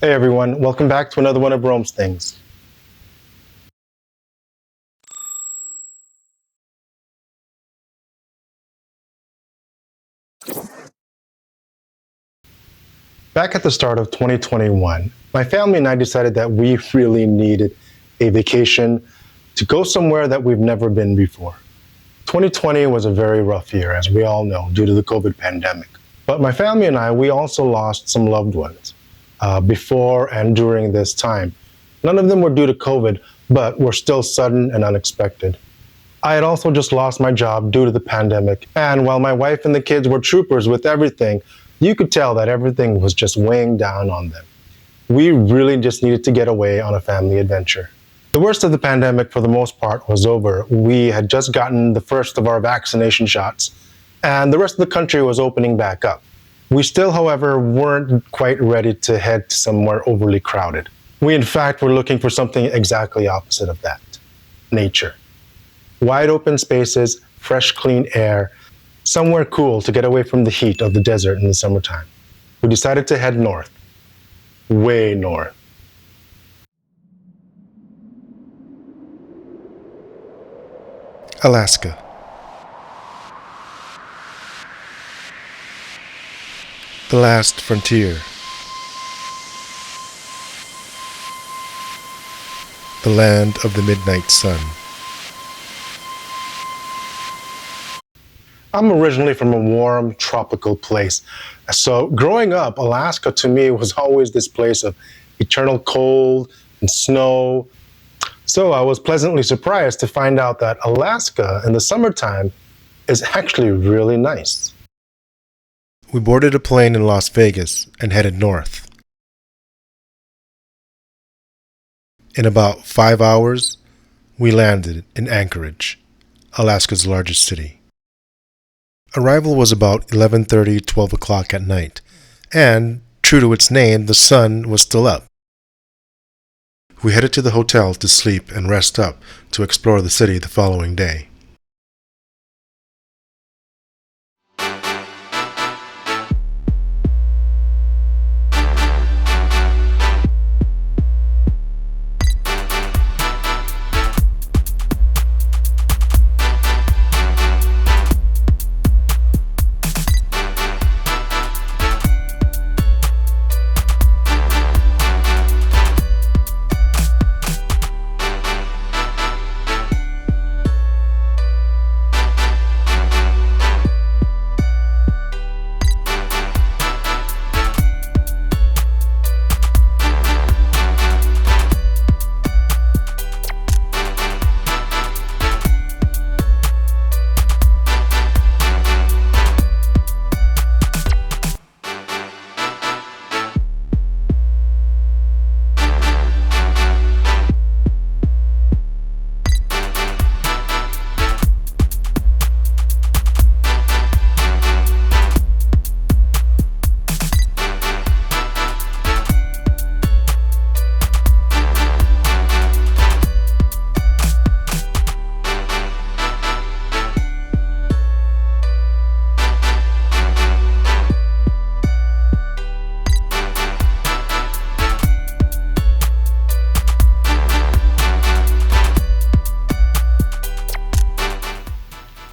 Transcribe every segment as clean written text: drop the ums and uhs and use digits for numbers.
Hey everyone, welcome back to another one of Rome's Things. Back at the start of 2021, my family and I decided that we really needed a vacation to go somewhere that we've never been before. 2020 was a very rough year, as we all know, due to the COVID pandemic. But my family and I, we also lost some loved ones before and during this time. None of them were due to COVID, but were still sudden and unexpected. I had also just lost my job due to the pandemic, and while my wife and the kids were troopers with everything, you could tell that everything was just weighing down on them. We really just needed to get away on a family adventure. The worst of the pandemic, for the most part, was over. We had just gotten the first of our vaccination shots, and the rest of the country was opening back up. We still, however, weren't quite ready to head to somewhere overly crowded. We, in fact, were looking for something exactly opposite of that: nature. Wide open spaces, fresh, clean air, somewhere cool to get away from the heat of the desert in the summertime. We decided to head north, way north. Alaska. The last frontier. The land of the midnight sun. I'm originally from a warm, tropical place. So growing up, Alaska to me was always this place of eternal cold and snow. So I was pleasantly surprised to find out that Alaska in the summertime is actually really nice. We boarded a plane in Las Vegas and headed north. In about 5 hours, we landed in Anchorage, Alaska's largest city. Arrival was about 11:30, 12 o'clock at night, and, true to its name, the sun was still up. We headed to the hotel to sleep and rest up to explore the city the following day.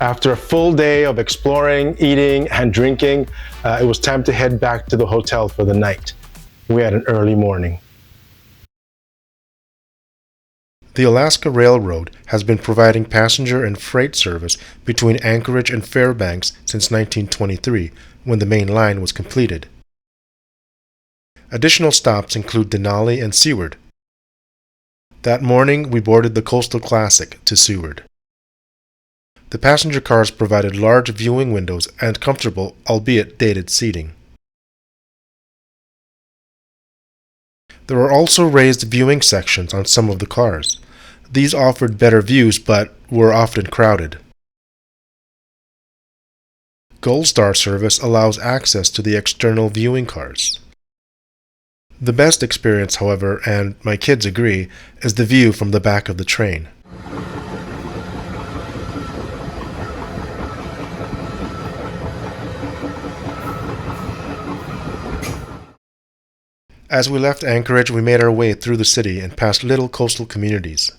After a full day of exploring, eating, and drinking, it was time to head back to the hotel for the night. We had an early morning. The Alaska Railroad has been providing passenger and freight service between Anchorage and Fairbanks since 1923, when the main line was completed. Additional stops include Denali and Seward. That morning, we boarded the Coastal Classic to Seward. The passenger cars provided large viewing windows and comfortable, albeit dated seating. There were also raised viewing sections on some of the cars. These offered better views but were often crowded. Gold Star service allows access to the external viewing cars. The best experience, however, and my kids agree, is the view from the back of the train. As we left Anchorage, we made our way through the city and past little coastal communities.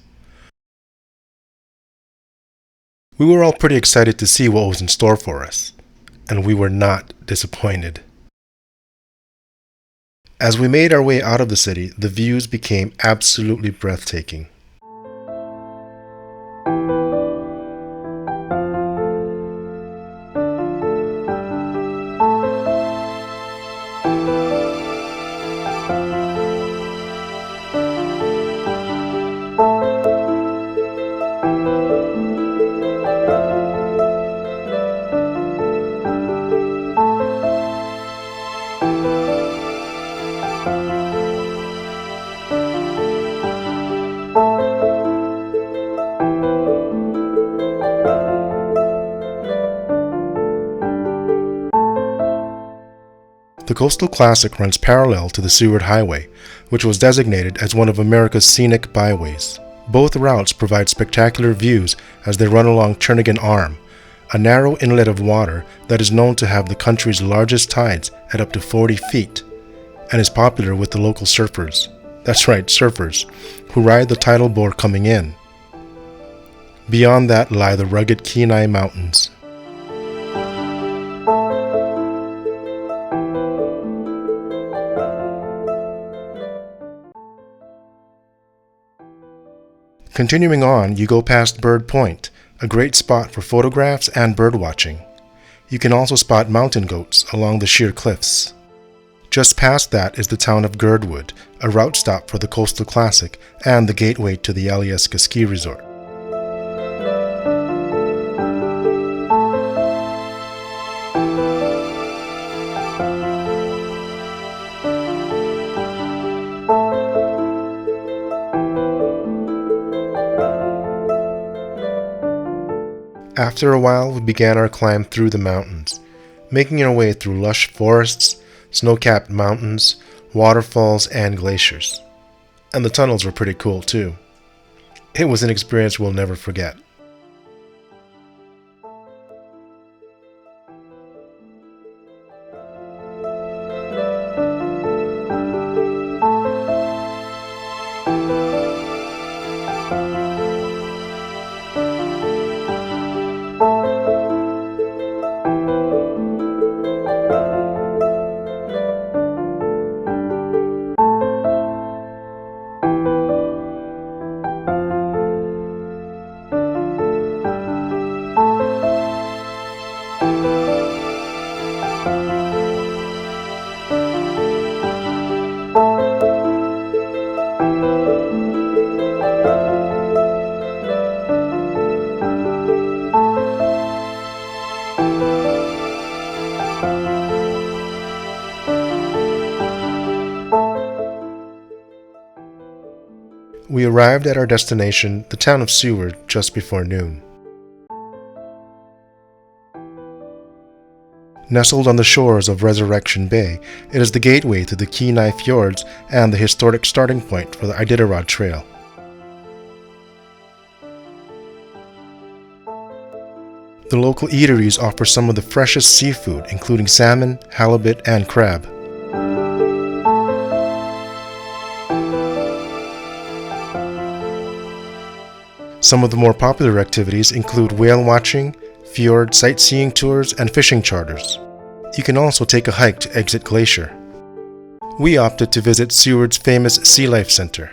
We were all pretty excited to see what was in store for us, and we were not disappointed. As we made our way out of the city, the views became absolutely breathtaking. The Coastal Classic runs parallel to the Seward Highway, which was designated as one of America's scenic byways. Both routes provide spectacular views as they run along Turnagain Arm, a narrow inlet of water that is known to have the country's largest tides at up to 40 feet, and is popular with the local surfers. That's right, surfers, who ride the tidal bore coming in. Beyond that lie the rugged Kenai Mountains. Continuing on, you go past Bird Point, a great spot for photographs and bird watching. You can also spot mountain goats along the sheer cliffs. Just past that is the town of Girdwood, a route stop for the Coastal Classic and the gateway to the Alyeska Ski Resort. After a while, we began our climb through the mountains, making our way through lush forests, snow-capped mountains, waterfalls, and glaciers. And the tunnels were pretty cool too. It was an experience we'll never forget. We arrived at our destination, the town of Seward, just before noon. Nestled on the shores of Resurrection Bay, it is the gateway to the Kenai Fjords and the historic starting point for the Iditarod Trail. The local eateries offer some of the freshest seafood, including salmon, halibut, and crab. Some of the more popular activities include whale watching, fjord sightseeing tours, and fishing charters. You can also take a hike to Exit Glacier. We opted to visit Seward's famous Sea Life Center.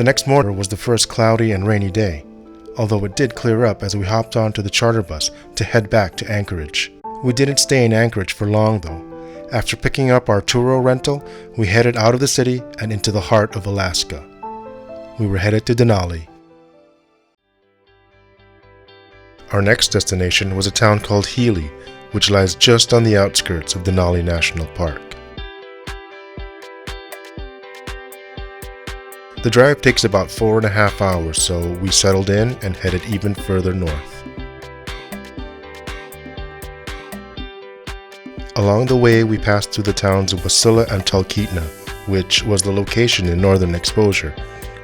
The next morning was the first cloudy and rainy day, although it did clear up as we hopped onto the charter bus to head back to Anchorage. We didn't stay in Anchorage for long though. After picking up our Turo rental, we headed out of the city and into the heart of Alaska. We were headed to Denali. Our next destination was a town called Healy, which lies just on the outskirts of Denali National Park. The drive takes about 4.5 hours, so we settled in and headed even further north. Along the way, we passed through the towns of Wasilla and Talkeetna, which was the location in Northern Exposure,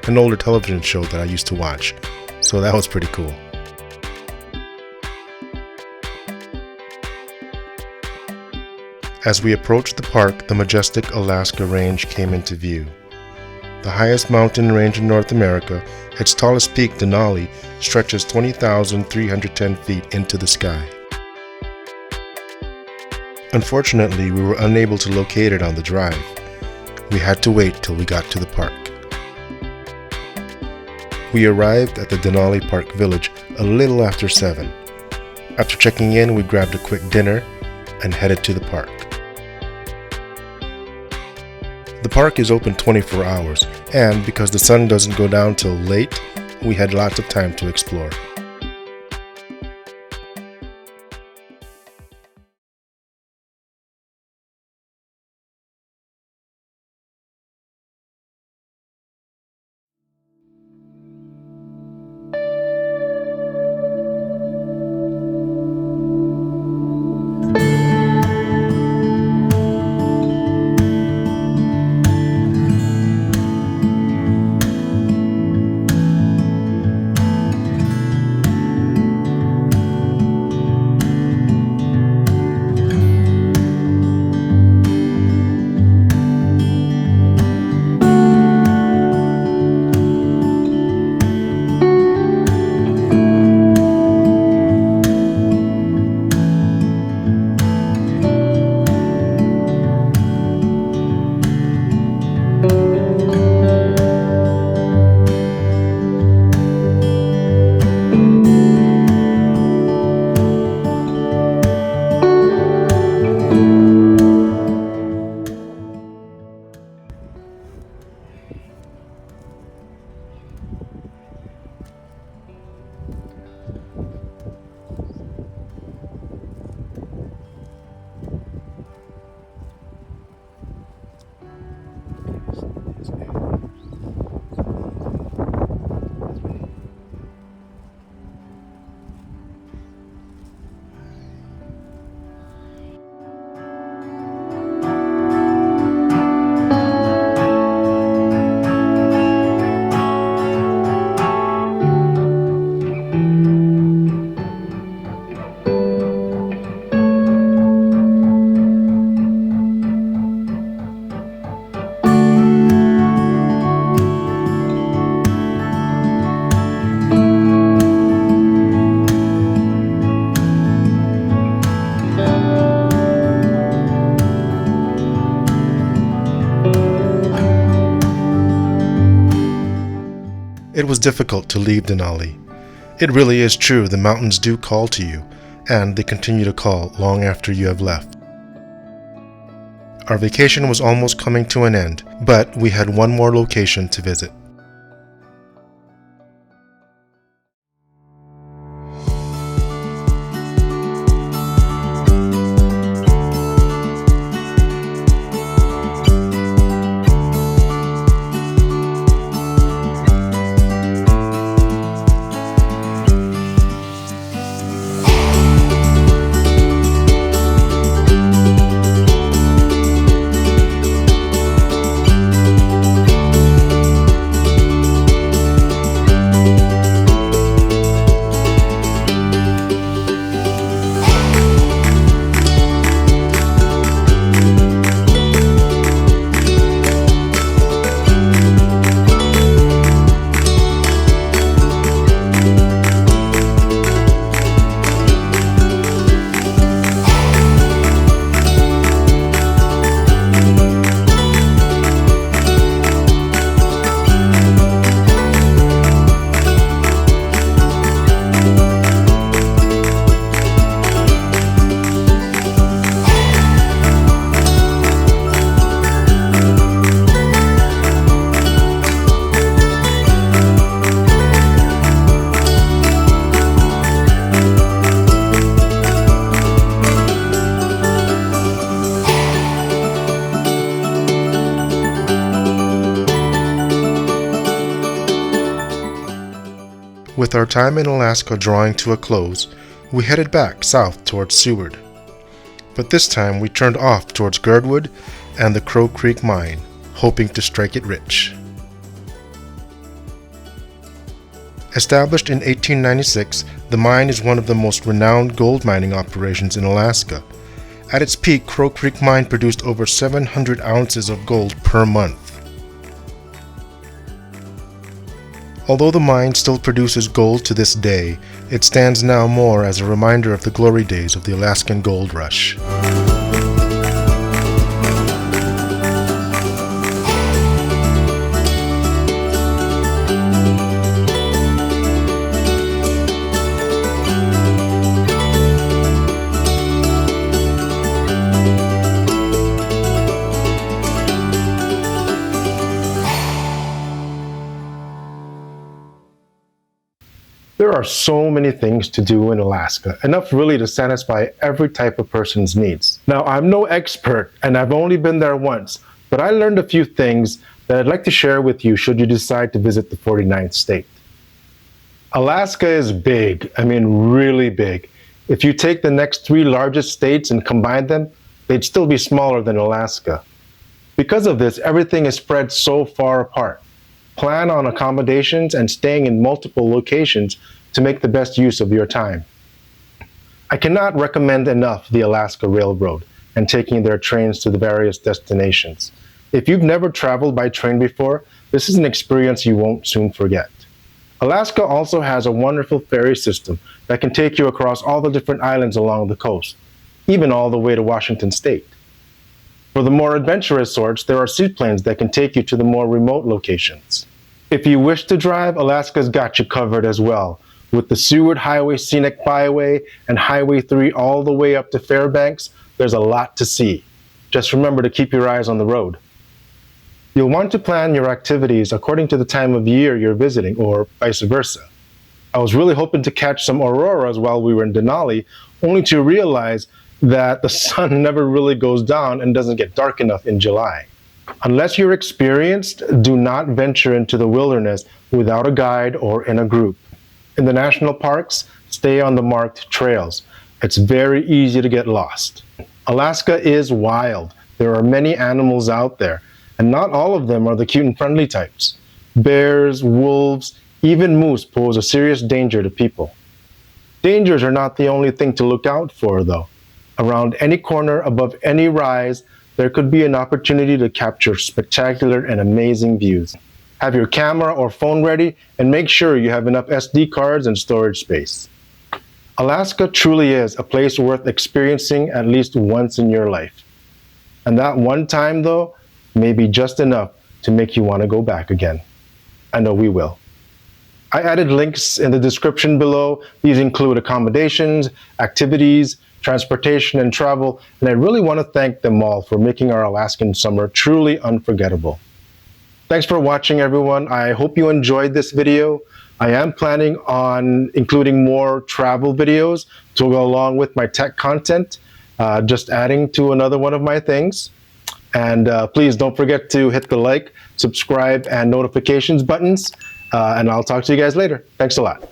an older television show that I used to watch, so that was pretty cool. As we approached the park, the majestic Alaska Range came into view. The highest mountain range in North America, its tallest peak, Denali, stretches 20,310 feet into the sky. Unfortunately, we were unable to locate it on the drive. We had to wait till we got to the park. We arrived at the Denali Park Village a little after 7. After checking in, we grabbed a quick dinner and headed to the park. The park is open 24 hours, and because the sun doesn't go down till late, we had lots of time to explore. It was difficult to leave Denali. It really is true, the mountains do call to you, and they continue to call long after you have left. Our vacation was almost coming to an end, but we had one more location to visit. With our time in Alaska drawing to a close, we headed back south towards Seward. But this time we turned off towards Girdwood and the Crow Creek mine, hoping to strike it rich. Established in 1896, the mine is one of the most renowned gold mining operations in Alaska. At its peak, Crow Creek Mine produced over 700 ounces of gold per month. Although the mine still produces gold to this day, it stands now more as a reminder of the glory days of the Alaskan gold rush. There are so many things to do in Alaska, enough really to satisfy every type of person's needs. Now, I'm no expert and I've only been there once, but I learned a few things that I'd like to share with you should you decide to visit the 49th state. Alaska is big, I mean really big. If you take the next 3 largest states and combine them, they'd still be smaller than Alaska. Because of this, everything is spread so far apart. Plan on accommodations and staying in multiple locations to make the best use of your time. I cannot recommend enough the Alaska Railroad and taking their trains to the various destinations. If you've never traveled by train before, this is an experience you won't soon forget. Alaska also has a wonderful ferry system that can take you across all the different islands along the coast, even all the way to Washington State. For the more adventurous sorts, there are seaplanes that can take you to the more remote locations. If you wish to drive, Alaska's got you covered as well, with the Seward Highway Scenic Byway and Highway 3 all the way up to Fairbanks. There's a lot to see. Just remember to keep your eyes on the road. You'll want to plan your activities according to the time of year you're visiting, or vice versa. I was really hoping to catch some auroras while we were in Denali, only to realize that the sun never really goes down and doesn't get dark enough in July. Unless you're experienced, do not venture into the wilderness without a guide or in a group. In the national parks, stay on the marked trails. It's very easy to get lost. Alaska is wild. There are many animals out there, and not all of them are the cute and friendly types. Bears, wolves, even moose pose a serious danger to people. Dangers are not the only thing to look out for, though. Around any corner, above any rise, there could be an opportunity to capture spectacular and amazing views. Have your camera or phone ready and make sure you have enough SD cards and storage space. Alaska truly is a place worth experiencing at least once in your life. And that one time, though, may be just enough to make you want to go back again. I know we will. I added links in the description below. These include accommodations, activities, transportation, and travel, and I really want to thank them all for making our Alaskan summer truly unforgettable. Thanks for watching, everyone. I hope you enjoyed this video. I am planning on including more travel videos to go along with my tech content, just adding to another one of my things. And please don't forget to hit the like, subscribe, and notifications buttons, and I'll talk to you guys later. Thanks a lot.